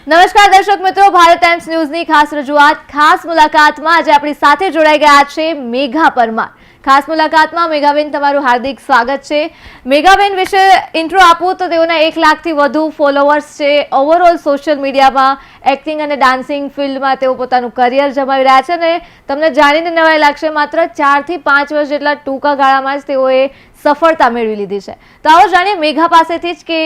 નમસ્કાર દર્શક મિત્રો, ભારત ટાઈમ્સ ન્યૂઝની ખાસ રજૂઆત ખાસ મુલાકાતમાં આજે આપણી સાથે જોડાઈ ગયા છે મેઘા પરમાર. ખાસ મુલાકાતમાં મેઘાબેન, તમારું હાર્દિક સ્વાગત છે. મેઘાબેન વિશે ઇન્ટ્રો આપું તો તેઓના 1 લાખથી વધુ ફોલોવર્સ છે. ઓવરઓલ સોશિયલ મીડિયામાં એક્ટિંગ અને ડાન્સિંગ ફિલ્ડમાં તેઓ પોતાનું કરિયર જમાવી રહ્યા છે અને તમને જાણીને નવાઈ લાગશે, માત્ર 4 થી 5 વર્ષ જેટલા ટૂંકા ગાળામાં જ તેઓએ સફળતા મેળવી લીધી છે. તો આવો જાણીએ મેઘા પાસેથી જ કે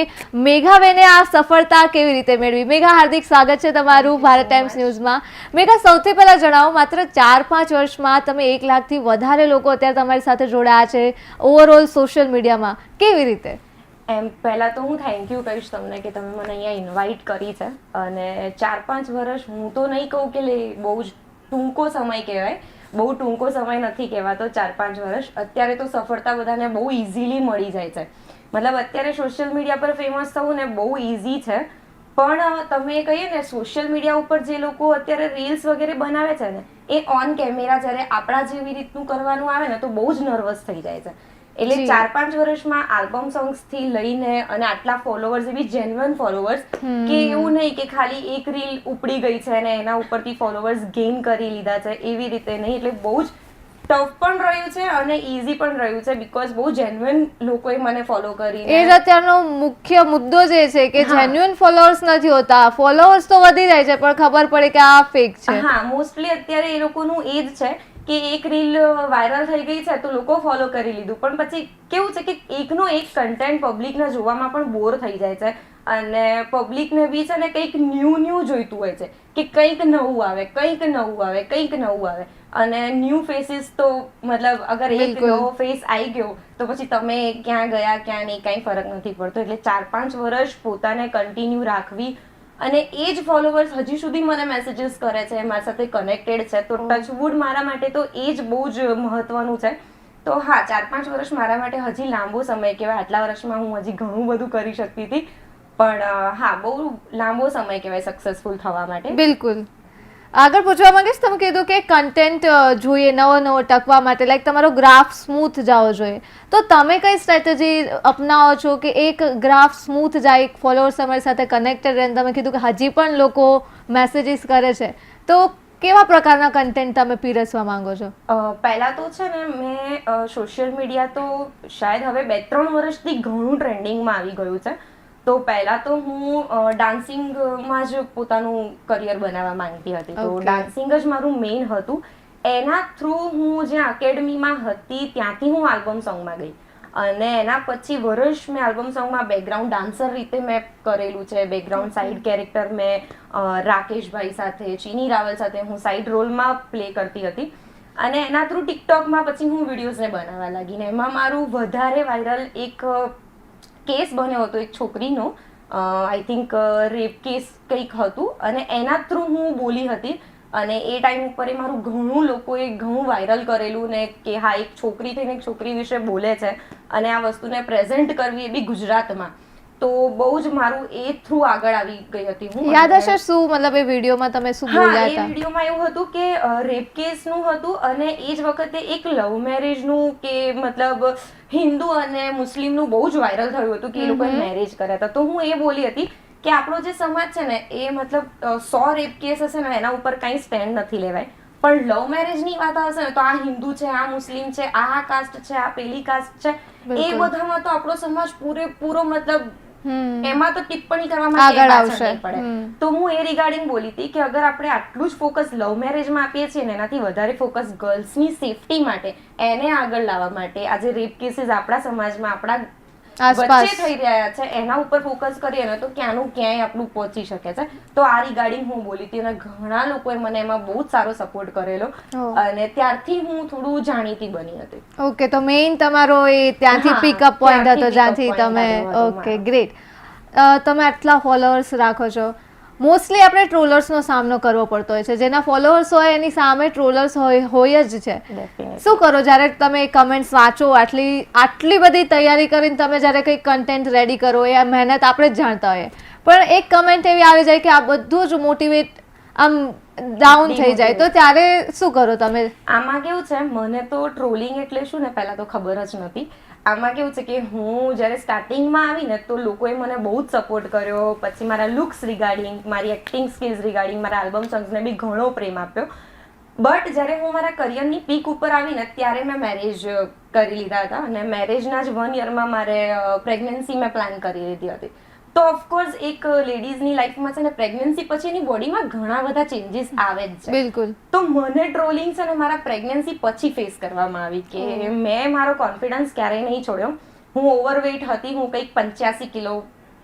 મેઘાબેને આ સફળતા કેવી રીતે મેળવી. મેઘા, હાર્દિક સ્વાગત છે તમારું ભારત ટાઈમ્સ ન્યૂઝમાં. મેઘા, સૌથી પહેલા જણાવો, માત્ર 4-5 વર્ષમાં તમે 1 લાખથી વધારે લોકો અત્યારે તમારી સાથે જોડાયા છે ઓવરઓલ સોશિયલ મીડિયામાં, કેવી રીતે? એમ પહેલાં તો હું થેન્ક યુ કહીશ તમને કે તમે મને અહીંયા ઇન્વાઇટ કરી છે. અને 4-5 વર્ષ હું તો નહીં કહું કે બહુ જ ટૂંકો સમય કહેવાય, બહુ ટૂંકો સમય નથી કહેવાતો 4-5 વર્ષ. અત્યારે તો સફળતા બધાને બહુ ઇઝીલી મળી જાય છે. મતલબ અત્યારે સોશિયલ મીડિયા પર ફેમસ થવું ને બહુ ઇઝી છે. પણ તમે કહીએ ને, સોશિયલ મીડિયા ઉપર જે લોકો અત્યારે રીલ્સ વગેરે બનાવે છે ને, એ ઓન કેમેરા જ્યારે આપણા જેવી રીતનું કરવાનું આવે ને તો બહુ જ નર્વસ થઈ જાય છે. એટલે 4-5 વર્ષમાં આલ્બમ સોંગ્સ થી લઈને અને આટલા ફોલોવર્સ, એવી જેન્યુઅન ફોલોવર્સ, કે એવું નહીં કે ખાલી એક રીલ ઉપડી ગઈ છે અને એના ઉપરથી ફોલોવર્સ ગેઇન કરી લીધા છે, એવી રીતે નહીં. એટલે બહુ જ ટફ પણ રહ્યું છે અને ઇઝી પણ રહ્યું છે, બીકોઝ બહુ જેન્યુઅન લોકોએ મને ફોલો કરી. એ જ અત્યારનો મુખ્ય મુદ્દો જે છે કે જેન્યુઅન ફોલોઅર્સ નથી હોતા. ફોલોઅર્સ તો વધી જાય છે પણ ખબર પડે કે આ ફેક છે. હા, મોસ્ટલી અત્યારે એ લોકોનું એ જ છે કે એક રીલ વાયરલ થઈ ગઈ છે તો લોકો ફોલો કરી લીધું, પણ પછી કેવું છે કે એકનો એક કન્ટેન્ટ પબ્લિકને જોવામાં પણ બોર થઈ જાય છે. અને પબ્લિકને બી છે ને કંઈક ન્યૂ જોઈતું હોય છે કે કંઈક નવું આવે, કંઈક નવું આવે. અને ન્યૂ ફેસીસ તો મતલબ અગર એક નવો ફેસ આવી ગયો તો પછી તમે ક્યાં ગયા ક્યાં નહીં કાંઈ ફરક નથી પડતો. એટલે 4-5 વર્ષ પોતાને કન્ટિન્યુ રાખવી અને એ જ ફોલોવર્સ હજી સુધી મને મેસેજીસ કરે છે, મારી સાથે કનેક્ટેડ છે, તો ટચવુડ મારા માટે તો એ જ બહુ જ મહત્વનું છે. તો હા, 4-5 વર્ષ મારા માટે હજી લાંબો સમય કહેવાય. આટલા વર્ષમાં હું હજી ઘણું બધું કરી શકતી હતી, પણ હા, બહુ લાંબો સમય કહેવાય સક્સેસફુલ થવા માટે. બિલકુલ. આગળ પૂછવા માંગીશ, તમે કીધું કે કન્ટેન્ટ જોઈએ નવો ટકવા માટે, લાઈક તમારો ગ્રાફ સ્મૂથ જવો જોઈએ, તો તમે કઈ સ્ટ્રેટેજી અપનાવો છો કે એક ગ્રાફ સ્મૂથ જાય, ફોલોઅર્સ તમારી સાથે કનેક્ટેડ રહે? તમે કીધું કે હજી પણ લોકો મેસેજીસ કરે છે, તો કેવા પ્રકારના કન્ટેન્ટ તમે પીરસવા માંગો છો? પહેલા તો છે ને, મેં સોશિયલ મીડિયા તો શાયદ હવે 2-3 વર્ષથી ઘણું ટ્રેન્ડિંગમાં આવી ગયું છે. તો પહેલા તો હું ડાન્સિંગમાં જ પોતાનું કરિયર બનાવવા માંગતી હતી. તો ડાન્સિંગ જ મારું મેઇન હતું. એના થ્રુ હું જ્યાં એકેડમીમાં હતી ત્યાંથી હું આલ્બમ સોંગમાં ગઈ. અને એના પછી વર્ષ મેં આલ્બમ સોંગમાં બેકગ્રાઉન્ડ ડાન્સર રીતે મેં કરેલું છે. બેકગ્રાઉન્ડ સાઇડ કેરેક્ટર મેં રાકેશભાઈ સાથે, ચીની રાવલ સાથે હું સાઇડ રોલમાં પ્લે કરતી હતી. અને એના થ્રુ ટિકટોકમાં પછી હું વિડીયોઝને બનાવવા લાગી. ને એમાં મારું વધારે વાયરલ એક કેસ બન્યો હતો એક છોકરીનો, આઈ થિંક રેપ કેસ કંઈક હતું, અને એના થ્રુ હું બોલી હતી. અને એ ટાઈમ ઉપર એ મારું ઘણું લોકોએ ઘણું વાયરલ કરેલું ને કે હા, એક છોકરી થઈને એક છોકરી વિશે બોલે છે અને આ વસ્તુને પ્રેઝન્ટ કરવી, એ બી ગુજરાતમાં. તો બહુ જ મારું એ થ્રુ આગળ આવી ગઈ હતી હું. યાદ હશે શું, મતલબ એ વિડીયોમાં તમે શું બોલ્યા હતા? એ વિડીયોમાં એવું હતું કે રેપ કેસનું હતું અને એ જ વખતે એક લવ મેરેજનું, કે મતલબ હિન્દુ અને મુસ્લિમનું બહુ જ વાયરલ થયું હતું કે એ લોકોએ મેરેજ કર્યા હતા. તો હું એ બોલી હતી કે આપણો જે સમાજ છે ને, એ મતલબ 100 રેપ કેસ હશે ને એના ઉપર કંઈ સ્ટેન્ડ નથી લેવાય, પણ લવ મેરેજની વાત હશે ને તો આ હિન્દુ છે, આ મુસ્લિમ છે, આ કાસ્ટ છે, આ પેલી કાસ્ટ છે, એ બધામાં તો આપણો સમાજ પૂરેપૂરો મતલબ એમાં તો ટિપ્પણી કરવામાં આગળ આવશે નહીં પડે. તો હું એ રિગાર્ડિંગ બોલી હતી કે અગર આપણે આટલું જ ફોકસ લવ મેરેજમાં આપીએ છીએ ને, એનાથી વધારે ફોકસ ગર્લ્સની સેફટી માટે, એને આગળ લાવવા માટે, આજે રેપ કેસીસ આપણા સમાજમાં આપણા વચ્ચે થઈ રહ્યા છે એના ઉપર ફોકસ કરીએ ને તો ક્યાંનું ક્યાંય આપણું પહોંચી શકે છે. તો આ રિગાર્ડિંગ હું બોલી હતી અને ઘણા લોકોએ મને એમાં બહુ જ સારો સપોર્ટ કરેલો અને ત્યારથી હું થોડું જાણીતી બની હતી. ઓકે, તો મેઇન તમારો એ ત્યાંથી પિકઅપ પોઈન્ટ હતો જ્યાંથી તમે. Okay, great. તમે આટલા ફોલોઅર્સ રાખો છો, મોસ્ટલી આપણે ટ્રોલર્સનો સામનો કરવો પડતો હોય છે. જેના ફોલોઅર્સ હોય એની સામે ટ્રોલર્સ હોય જ છે. શું કરો જ્યારે તમે કમેન્ટ્સ વાંચો? આટલી બધી તૈયારી કરીને તમે જ્યારે કંઈક કન્ટેન્ટ રેડી કરો, એ મહેનત આપણે જ જાણતા હોઈએ, પણ એક કમેન્ટ એવી આવી જાય કે આ બધું જ મોટિવેટ આમ ડાઉન થઈ જાય, તો ત્યારે શું કરો તમે? આમાં કેવું છે, મને તો ટ્રોલિંગ એટલે શું ને પહેલા તો ખબર જ નથી. આમાં કેવું છે કે હું જ્યારે સ્ટાર્ટિંગમાં આવી ને તો લોકોએ મને બહુ જ સપોર્ટ કર્યો, પછી મારા લુક્સ રિગાર્ડિંગ, મારી એક્ટિંગ સ્કિલ્સ રિગાર્ડિંગ, મારા આલ્બમ સોંગ્સને બી ઘણો પ્રેમ આપ્યો. બટ જ્યારે હું મારા કરિયરની પીક ઉપર આવી ને ત્યારે મેં મેરેજ કરી લીધા હતા અને મેરેજના જ 1 યરમાં મારે પ્રેગ્નન્સી મેં પ્લાન કરી લીધી હતી. તો ઓફકોર્સ એક લેડીઝની લાઈફમાં છે ને પ્રેગ્નન્સી પછી એની બોડીમાં ઘણા બધા ચેન્જીસ આવે જ છે. બિલકુલ. તો મને ટ્રોલિંગ છે ને મારા પ્રેગ્નન્સી પછી ફેસ કરવામાં આવી કે મેં મારો કોન્ફિડન્સ ક્યારેય નહીં છોડ્યો. હું ઓવરવેઇટ હતી, હું કંઈક 85 કિલો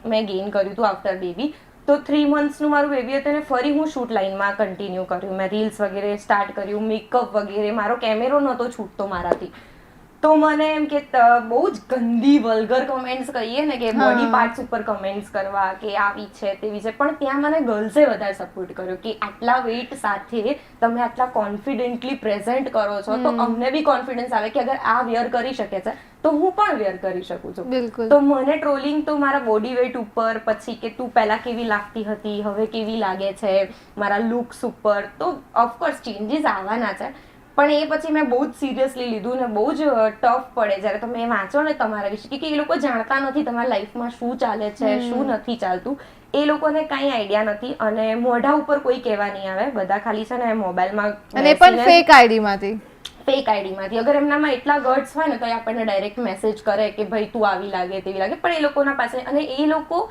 મેં ગેઇન કર્યું હતું આફ્ટર બેબી. તો 3 મંથ્સનું મારું બેબી હતું અને ફરી હું શૂટ લાઈનમાં કન્ટિન્યુ કર્યું. મેં રીલ્સ વગેરે સ્ટાર્ટ કર્યું, મેકઅપ વગેરે. મારો કેમેરો નહોતો છૂટતો મારાથી. તો મને એમ કે બહુ જ ગંદી વલ્ગર કમેન્ટ્સ કહીએ ને કે બોડી પાર્ટ્સ ઉપર કમેન્ટ્સ કરવા કે આવી છે તેવી છે, પણ ત્યાં મને ગર્લ્સે વધારે સપોર્ટ કર્યો કે આટલા વેઇટ સાથે તમે આટલા કોન્ફિડન્ટલી પ્રેઝન્ટ કરો છો તો અમને બી કોન્ફિડન્સ આવે કે અગર આ વેર કરી શકે છે તો હું પણ વેર કરી શકું છું. તો મને ટ્રોલિંગ તો મારા બોડી વેઇટ ઉપર, પછી કે તું પહેલા કેવી લાગતી હતી હવે કેવી લાગે છે, મારા લુક્સ ઉપર, તો ઓફકોર્સ ચેન્જીસ આવવાના છે. પણ એ પછી મેં બહુ જ સિરિયસલી લીધું ને બહુ જ ટફ પડે જ્યારે તમે વાંચો ને તમારા વિશે કે એ લોકો જાણતા નથી તમારા લાઈફમાં શું ચાલે છે, શું નથી ચાલતું. એ લોકોને કાંઈ આઈડિયા નથી અને મોઢા ઉપર કોઈ કહેવા નહીં આવે. બધા ખાલી છે ને મોબાઈલમાં અને પણ ફેક આઈડીમાંથી અગર એમનામાં એટલા ગર્ડ્સ હોય ને તો એ આપણને ડાયરેક્ટ મેસેજ કરે કે ભાઈ તું આવી લાગે તેવી લાગે. પણ એ લોકોના પાસે, અને એ લોકો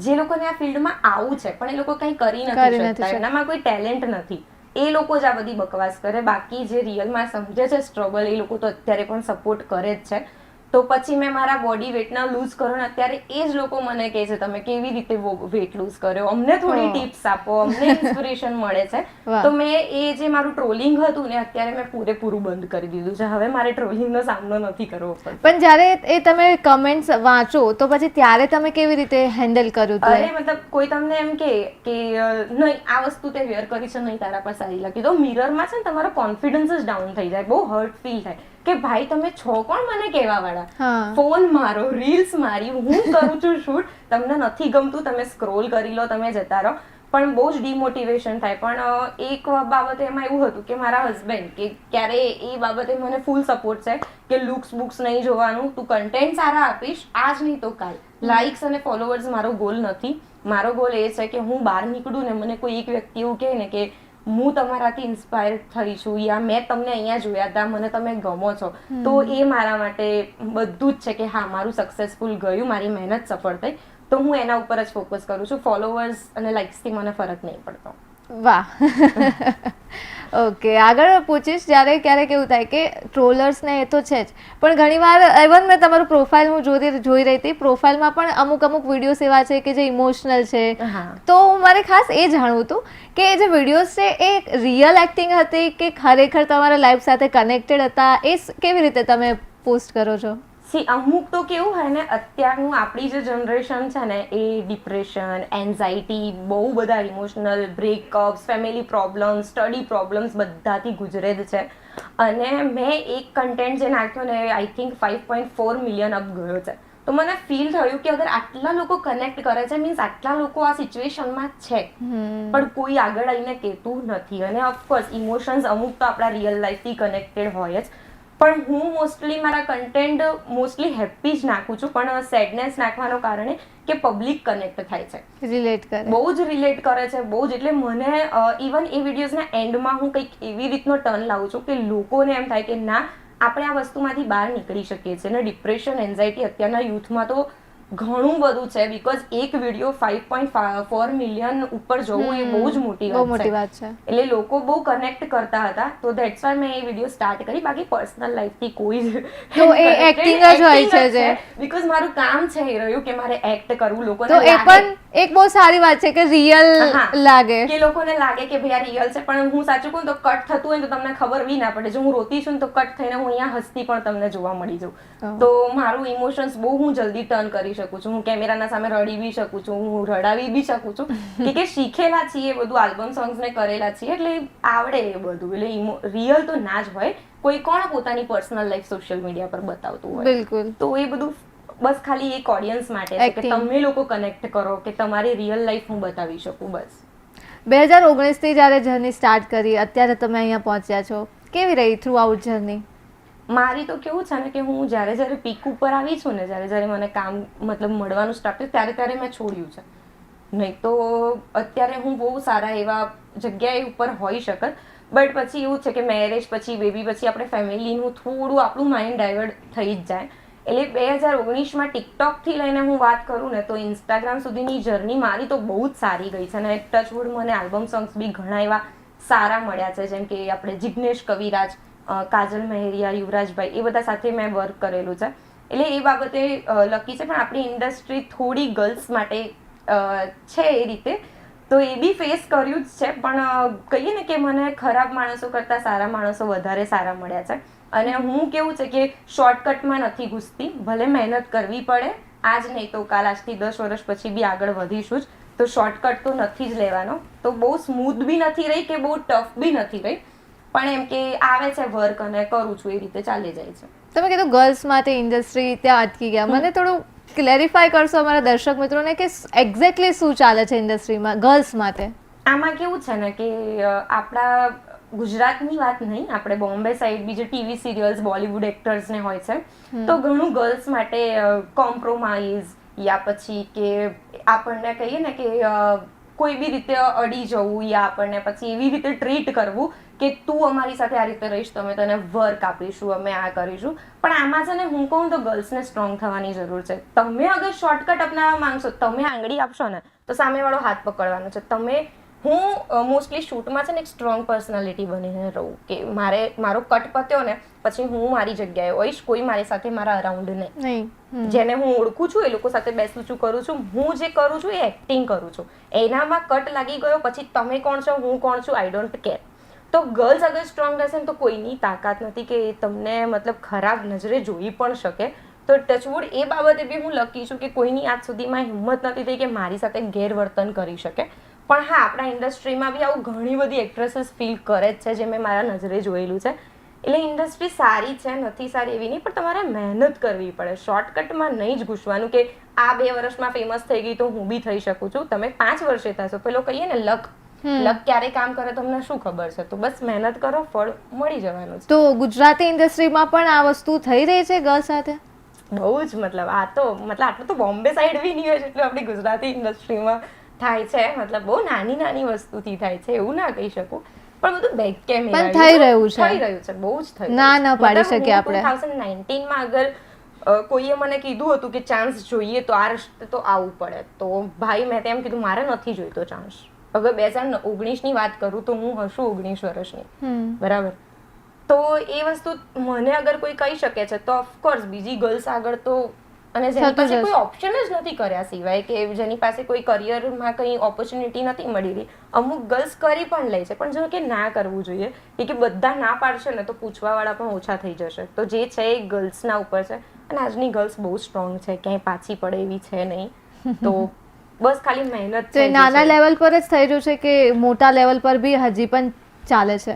જે લોકોને આ ફિલ્ડમાં આવું છે પણ એ લોકો કંઈ કરી નથી શકતા, એનામાં કોઈ ટેલેન્ટ નથી, એ લોકો જ આ બધી બકવાસ કરે. બાકી જે રિયલમાં સમજે છે સ્ટ્રગલ એ લોકો તો અત્યારે પણ સપોર્ટ કરે જ છે. તો પછી મેં મારા બોડી વેટના લૂઝ કરો ને અત્યારે એ જ લોકો મને કહે છે તમે કેવી રીતે વેટ લૂઝ કર્યો, અમને થોડી ટિપ્સ આપો, અમને ઇન્સ્પિરેશન મળે છે. તો મેં એ જે મારું ટ્રોલિંગ હતું ને અત્યારે મેં પૂરેપૂરું બંધ કરી દીધું છે. હવે મારે ટ્રોલિંગનો સામનો નથી કરવો પડતો. પણ જ્યારે એ તમે કમેન્ટ્સ વાંચો તો પછી ત્યારે તમે કેવી રીતે હેન્ડલ કર્યું? અરે મતલબ કોઈ તમને એમ કે નહીં આ વસ્તુ તે વેર કરી છે, નહીં તારા પર સારી લાગી, તો મિરરમાં છે ને તમારો કોન્ફિડન્સ જ ડાઉન થઈ જાય, બહુ હર્ટ ફીલ થાય કે ભાઈ તમે છો કોણ મને કહેવા વાળા. ફોન મારો, રીલ્સ મારી, હું કરું છું શૂટ, તમને નથી ગમતું તમે સ્ક્રોલ કરી લો, તમે જતા રહો. પણ બહુ જ ડિમોટિવેશન થાય. પણ એક બાબતે એમાં એવું હતું કે મારા હસબન્ડ કે ક્યારે એ બાબતે મને ફૂલ સપોર્ટ છે કે લુક્સ બુક્સ નહીં જોવાનું, તું કન્ટેન્ટ સારા આપીશ, આજ નહીં તો કાલ. લાઇક્સ અને ફોલોવર્સ મારો ગોલ નથી. મારો ગોલ એ છે કે હું બહાર નીકળું ને મને કોઈ એક વ્યક્તિ એવું કહે ને કે હું તમારાથી ઇન્સ્પાયર થઈ છું યા મેં તમને અહીંયા જોયા હતા, મને તમે ગમો છો, તો એ મારા માટે બધું જ છે કે હા મારું સક્સેસફુલ ગયું, મારી મહેનત સફળ થઈ. તો હું એના ઉપર જ ફોકસ કરું છું. ફોલોવર્સ અને લાઇક્સથી મને ફરક નહીં પડતો. વાહ. ઓકે, આગળ પૂછીશ. જ્યારે ક્યારેક એવું થાય કે ટ્રોલર્સને એ તો છે જ, પણ ઘણીવાર ઇવન મેં તમારું પ્રોફાઇલ હું જોઈ રહી હતી, પ્રોફાઇલમાં પણ અમુક વિડીયોઝ એવા છે કે જે ઇમોશનલ છે. તો મારે ખાસ એ જાણવું હતું કે એ જે વિડીયોઝ છે એ રિયલ એક્ટિંગ હતી કે ખરેખર તમારા લાઈફ સાથે કનેક્ટેડ હતા? એ કેવી રીતે તમે પોસ્ટ કરો છો? અમુક તો કેવું હોય ને અત્યારનું આપણી જે જનરેશન છે ને એ ડિપ્રેશન, એન્ઝાઇટી, બહુ બધા emotional breakups, family problems, study problems બધાથી ગુજરે જ છે. અને મેં એક કન્ટેન્ટ જે નાખ્યો ને આઈ થિંક 5.4 મિલિયન અપ ગયો છે. તો મને ફીલ થયું કે અગર આટલા લોકો કનેક્ટ કરે છે મીન્સ આટલા લોકો આ સિચ્યુએશનમાં છે, પણ કોઈ આગળ આવીને કહેતું નથી. અને ઓફકોર્સ ઇમોશન્સ અમુક તો આપણા રિયલ લાઈફથી કનેક્ટેડ હોય જ, પણ હું મોસ્ટલી મારા કન્ટેન્ટ મોસ્ટલી હેપી જ નાખું છું. પણ સેડનેસ નાખવાનો કારણે કે પબ્લિક કનેક્ટ થાય છે, રિલેટ કરે, બહુ જ રિલેટ કરે છે, બહુ જ. એટલે મને ઇવન એ વિડીયોઝના એન્ડમાં હું કંઈક એવી રીતનો ટર્ન લાવું છું કે લોકોને એમ થાય કે ના આપણે આ વસ્તુમાંથી બહાર નીકળી શકીએ છીએ. અને ડિપ્રેશન, એન્ઝાઇટી અત્યારના યુથમાં તો ઘણું બધું છે, બીકોઝ એક વિડીયો 5.4 મિલિયન ઉપર જવું એ બહુ જ મોટી વાત છે. એટલે લોકો બહુ કનેક્ટ કરતા હતા, તો ધેટ્સ વાય મેં એ વિડીયો સ્ટાર્ટ કરી. બાકી પર્સનલ લાઈફથી કોઈ જ તો એ એક્ટિંગ જ હોય છે જે, બીકોઝ મારું કામ છે એ રહ્યું કે મારે એક્ટ કરવું. લોકોને તો એ પણ એક બહુ સારી વાત છે કે રિયલ લાગે, કે લોકોને લાગે કે ભાઈ આ રિયલ છે. પણ હું સાચું કહું તો કટ થતું હોય તો તમને ખબર બી ના પડે. જો હું રોતી છું ને તો કટ થઈને હું અહીંયા હસતી પણ તમને જોવા મળી જાઉં. તો મારું ઇમોશન્સ બહુ હું જલ્દી ટર્ન કરી શકું છું. હું કેમેરાના સામે રડી બી શકું છું, હું રડાવી બી શકું છું, કે શીખેલા છીએ બધું, આલ્બમ સોંગ્સ ને કરેલા છીએ એટલે આવડે એ બધું. એટલે રિયલ તો ના જ હોય, કોઈ કોણ પોતાની પર્સનલ લાઈફ સોશિયલ મીડિયા પર બતાવતું હોય. બિલકુલ. તો એ બધું બસ ખાલી એક ઓડિયન્સ માટે છે કે તમે લોકો કનેક્ટ કરો, કે તમારી રિયલ લાઈફ હું બતાવી શકું બસ. 2019 થી જ્યારે જર્ની સ્ટાર્ટ કરી અત્યારે તમે અહીંયા પહોંચ્યા છો, કેવી રહી થ્રુ આઉટ જર્ની? મારી તો કેવું છે ને કે હું જ્યારે પીક ઉપર આવી છું ને, જ્યારે મને કામ મતલબ મળવાનું સ્ટાર્ટ થયું ત્યારે મેં છોડ્યું છે. નહીં તો અત્યારે હું બહુ સારા એવા જગ્યાએ ઉપર હોઈ શકત. બટ પછી એવું છે કે મેરેજ પછી બેબી પછી આપણે ફેમિલીનું થોડું આપણું માઇન્ડ ડાયવર્ટ થઈ જ જાય. એટલે 2019માં ટિકટોકથી લઈને હું વાત કરું ને તો ઇન્સ્ટાગ્રામ સુધીની જર્ની મારી તો બહુ જ સારી ગઈ છે. અને ટચવુડ મને આલ્બમ સોંગ્સ બી ઘણા એવા સારા મળ્યા છે. જેમ કે આપણે જિગ્નેશ કવિરાજ, કાજલ મહેરિયા, યુવરાજભાઈ, એ બધા સાથે મેં વર્ક કરેલું છે. એટલે એ બાબતે લકી છે. પણ આપણી ઇન્ડસ્ટ્રી થોડી ગર્લ્સ માટે છે એ રીતે, તો એ બી ફેસ કર્યું જ છે. પણ કહીએ ને કે મને ખરાબ માણસો કરતાં સારા માણસો વધારે સારા મળ્યા છે. અને હું કેવું છે કે શોર્ટકટમાં નથી ઘૂસતી. ભલે મહેનત કરવી પડે, આજ નહીં તો કાલ, આજથી 10 વર્ષ પછી બી આગળ વધીશું જ. તો શોર્ટકટ તો નથી જ લેવાનો. તો બહુ સ્મૂથ બી નથી રહી કે બહુ ટફ બી નથી રહી, પણ એમ કે આવે છે વર્ક અને કરું છું, એ રીતે ચાલી જાય છે. તમે કીધું ગર્લ્સ માટે ઇન્ડસ્ટ્રી ત્યાં અટકી ગયા, મને થોડું ક્લેરિફાય કરશો અમારા દર્શક મિત્રોને કે એક્ઝેક્ટલી શું ચાલે છે ઇન્ડસ્ટ્રીમાં ગર્લ્સ માટે? આમાં કેવું છે ને કે આપણા ગુજરાતની વાત નહીં, આપણે બોમ્બે સાઈડ બી જે ટીવી સિરિયલ્સ બોલિવૂડ એક્ટર્સને હોય છે, તો ઘણું ગર્લ્સ માટે કોમ્પ્રોમાઇઝ યા પછી કે આપણને કહીએ ને કે કોઈ બી રીતે અડી જવું યા આપણને પછી એવી રીતે ટ્રીટ કરવું કે તું અમારી સાથે આ રીતે રહીશ તો અમે તને વર્ક આપીશું, અમે આ કરીશું. પણ આમાં છે ને હું કહું તો ગર્લ્સને સ્ટ્રોંગ થવાની જરૂર છે. તમે અગર શોર્ટકટ અપનાવવા માંગશો, તમે આંગળી આપશો ને તો સામેવાળો હાથ પકડવાનો છે. હું મોસ્ટલી શૂટમાં છે ને એક સ્ટ્રોંગ પર્સનાલિટી બનીને રહું કે મારો કટ પત્યો ને પછી હું મારી જગ્યાએ હોઈશ, કોઈ મારી સાથે મારા અરાઉન્ડ નહીં. જેને હું ઓળખું છું એ લોકો સાથે બેસું છું, કરું છું. હું જે કરું છું એ એક્ટિંગ કરું છું. એનામાં કટ લાગી ગયો પછી તમે કોણ છો, હું કોણ છું, આઈ ડોન્ટ કેર. તો ગર્લ્સ અગર સ્ટ્રોંગ રહેશે ને તો કોઈની તાકાત નથી કે તમને મતલબ ખરાબ નજરે જોઈ પણ શકે. તો ટચવુડ એ બાબતે બી હું લકી છું કે કોઈની આજ સુધીમાં હિંમત નથી થઈ કે મારી સાથે ગેરવર્તન કરી શકે. પણ હા, આપણા ઇન્ડસ્ટ્રીમાં બી આવું ઘણી બધી એક્ટ્રેસીસ ફીલ કરે જ છે, જે મેં મારા નજરે જોયેલું છે. એટલે ઇન્ડસ્ટ્રી સારી છે, નથી સારી એવી નહીં, પણ તમારે મહેનત કરવી પડે. શોર્ટકટમાં નહીં જ ઘૂસવાનું કે આ 2 વર્ષમાં ફેમસ થઈ ગઈ તો હું બી થઈ શકું છું. તમે 5 વર્ષે થશો. પેલો કહીએ ને લક ક્યારે કામ કરે તમને શું ખબર છે? તો બસ મહેનત કરો, ફળ મળી જવાનું છે. તો ગુજરાતી ઇન્ડસ્ટ્રીમાં પણ આ વસ્તુ થઈ રહી છે ગર્લ્સ સાથે? બહુ જ મતલબ આટલું તો બોમ્બે સાઈડ બી નહીં હોય જેટલું આપણી ગુજરાતી ઇન્ડસ્ટ્રીમાં થાય છે. મતલબ બહુ નાની વસ્તુથી થાય છે, એવું ના કહી શકું. પણ બધું બેક કેમેરા પણ થઈ રહ્યું છે, બહુ જ થઈ રહ્યું. ના પાડી શકીએ આપણે. 2019માં અગર કોઈએ મને કીધું હતું કે ચાન્સ જોઈએ તો આ રસ્તે તો આવવું પડે, તો ભાઈ મેં તેમ કીધું મારે નથી જોઈતો ચાન્સ. અગર 2019ની વાત કરું તો હું હશું 19 વર્ષની, બરાબર. તો એ વસ્તુ મને અગર કોઈ કહી શકે છે તો ઓફકોર્સ બીજી ગર્લ્સ આગળ તો, અને જેની પાસે કોઈ ઓપ્શન જ નથી કર્યા સિવાય કે જેની પાસે કોઈ કરિયરમાં કંઈ ઓપોર્ચ્યુનિટી નથી મળી રહી, અમુક ગર્લ્સ કરી પણ લે છે. પણ જો કે ના કરવું જોઈએ કે બધા ના પાડશે ને તો પૂછવાવાળા પણ ઓછા થઈ જશે. તો જે છે એ ગર્લ્સના ઉપર છે. અને આજની ગર્લ્સ બહુ સ્ટ્રોંગ છે, ક્યાંય પાછી પડે એવી છે નહીં. તો બસ ખાલી મહેનત છે. નાના લેવલ પર જ થઈ રહ્યું છે કે મોટા લેવલ પર બી હજી પણ ચાલે છે?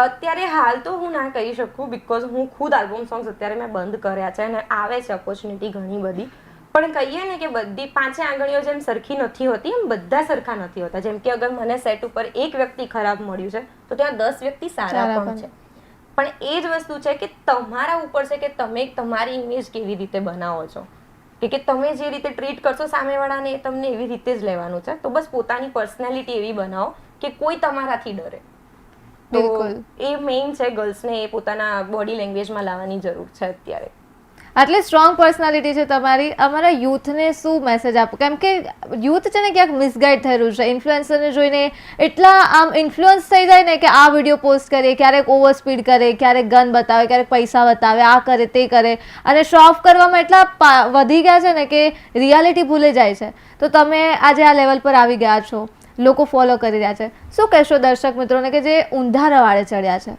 અત્યારે હાલ તો હું ના કહી શકું, બીકોઝ હું ખુદ આલ્બમ સોંગ્સ અત્યારે મેં બંધ કર્યા છે અને આવે છે ઓપોર્ચ્યુનિટી ઘણી બધી. પણ કહીએ ને કે બધી 5 આંગળીઓ જેમ સરખી નથી હોતી એમ બધા સરખા નથી હોતા. જેમ કે અગર મને સેટ ઉપર એક વ્યક્તિ ખરાબ મળ્યું છે તો ત્યાં 10 વ્યક્તિ સારા પણ છે. પણ એ જ વસ્તુ છે કે તમારા ઉપર છે કે તમે તમારી ઇમેજ કેવી રીતે બનાવો છો, કે તમે જે રીતે ટ્રીટ કરશો સામેવાળાને એ તમને એવી રીતે જ લેવાનું છે. તો બસ પોતાની પર્સનાલિટી એવી બનાવો કે કોઈ તમારાથી ડરે. તો એ મેઇન છે, ગર્લ્સને એ પોતાના બોડી લેંગ્વેજમાં લાવવાની જરૂર છે અત્યારે. આટલી સ્ટ્રોંગ પર્સનાલિટી છે તમારી, અમારા યુથને શું મેસેજ આપો? કેમ કે યુથ છે ને ક્યાંક મિસગાઈડ થઈ રહ્યું છે. ઇન્ફ્લુએન્સરને જોઈને એટલા આમ ઇન્ફ્લુઅન્સ થઈ જાય ને કે આ વિડીયો પોસ્ટ કરે, ક્યારેક ઓવર સ્પીડ કરે, ક્યારેક ગન બતાવે, ક્યારેક પૈસા બતાવે, આ કરે તે કરે, અને શો ઓફ કરવામાં એટલા વધી ગયા છે ને કે રિયાલિટી ભૂલી જાય છે. તો તમે આજે આ લેવલ પર આવી ગયા છો, લોકો ફોલો કરી રહ્યા છે, શું કહેશો દર્શક મિત્રોને કે જે ઊંધા રવાડે ચડ્યા છે?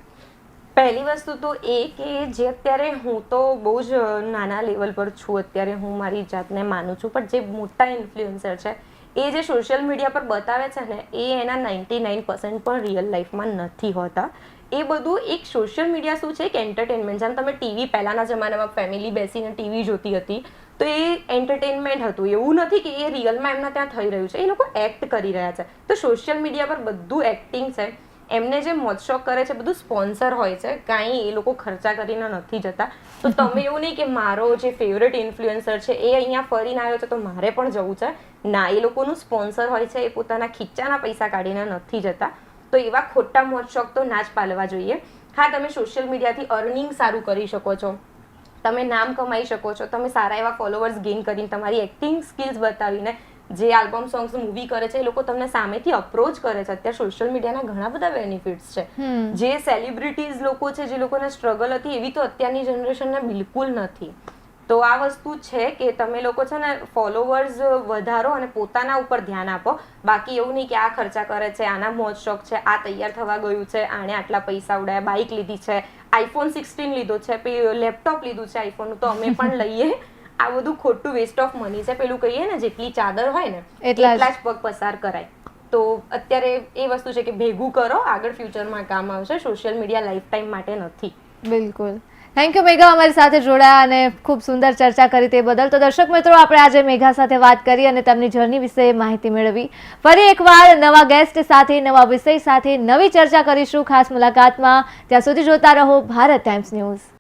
પહેલી વસ્તુ તો એ કે જે અત્યારે હું તો બહુ જ નાના લેવલ પર છું, અત્યારે હું મારી જાતને માનું છું, પણ જે મોટા ઇન્ફ્લુએન્સર છે એ જે સોશિયલ મીડિયા પર બતાવે છે ને એ એના 99% પણ રિયલ લાઈફમાં નથી હોતા. એ બધું એક સોશિયલ મીડિયા શું છે, એક એન્ટરટેનમેન્ટ. જેમ તમે ટીવી પહેલાના જમાનામાં ફેમિલી બેસીને ટીવી જોતી હતી તો એ એન્ટરટેનમેન્ટ હતું. એવું નથી કે એ રિયલમાં એમના ત્યાં થઈ રહ્યું છે, એ લોકો એક્ટ કરી રહ્યા છે. તો સોશિયલ મીડિયા પર બધું એક્ટિંગ છે. એમને જે મોજશોખ કરે છે બધું સ્પોન્સર હોય છે, કાંઈ એ લોકો ખર્ચા કરીને નથી જતા. તો તમે એવું નહીં કે મારો જે ફેવરેટ ઇન્ફ્લુએન્સર છે એ અહીંયા ફરીને આવ્યો છે તો મારે પણ જવું છે. ના, એ લોકોનું સ્પોન્સર હોય છે, એ પોતાના ખીચાના પૈસા કાઢીને નથી જતા. તો એવા ખોટા મોજશોખ તો ના જ પાલવા જોઈએ. હા, તમે સોશિયલ મીડિયાથી અર્નિંગ સારું કરી શકો છો, તમે નામ કમાઈ શકો છો, તમે સારા એવા ફોલોવર્સ ગેઇન કરીને તમારી એક્ટિંગ સ્કિલ્સ બતાવીને જે આલ્બમ સોંગ્સ મૂવી કરે છે એ લોકો તમને સામેથી અપ્રોચ કરે છે. અત્યારે સોશિયલ મીડિયાના ઘણા બધા બેનિફિટ્સ છે. જે સેલિબ્રિટીઝ લોકો છે, જે લોકોને સ્ટ્રગલ હતી એવી તો અત્યારની જનરેશનને બિલકુલ નથી. તો આ વસ્તુ છે કે તમે લોકો છે ને ફોલોવર્સ વધારો અને પોતાના ઉપર ધ્યાન આપો. બાકી એવું નહીં કે આ ખર્ચા કરે છે, આના મોજ શોખ છે, આ તૈયાર થવા ગયું છે, આણે આટલા પૈસા ઉડાયા, બાઇક લીધી છે, iPhone 16 લીધો છે, લેપટોપ લીધું છે iPhone નું, તો અમે પણ લઈએ. આ બધું ખોટું વેસ્ટ ઓફ મની છે. પેલું કહીએ ને, જેટલી ચાદર હોય ને એટલા જ પગ પસાર કરાય. તો અત્યારે એ વસ્તુ છે કે ભેગું કરો, આગળ ફ્યુચરમાં કામ આવશે. સોશિયલ મીડિયા લાઈફ ટાઈમ માટે નથી. બિલકુલ. થેન્ક યુ મેઘા, અમારી સાથે જોડાયા અને ખૂબ સુંદર ચર્ચા કરી તે બદલ. તો દર્શક મિત્રો, આપણે આજે મેઘા સાથે વાત કરી અને તેમની જર્ની વિશે માહિતી મેળવી. ફરી એકવાર નવા ગેસ્ટ સાથે, નવા વિષય સાથે નવી ચર્ચા કરીશું ખાસ મુલાકાતમાં. ત્યાં સુધી જોતા રહો ભારત ટાઈમ્સ ન્યૂઝ.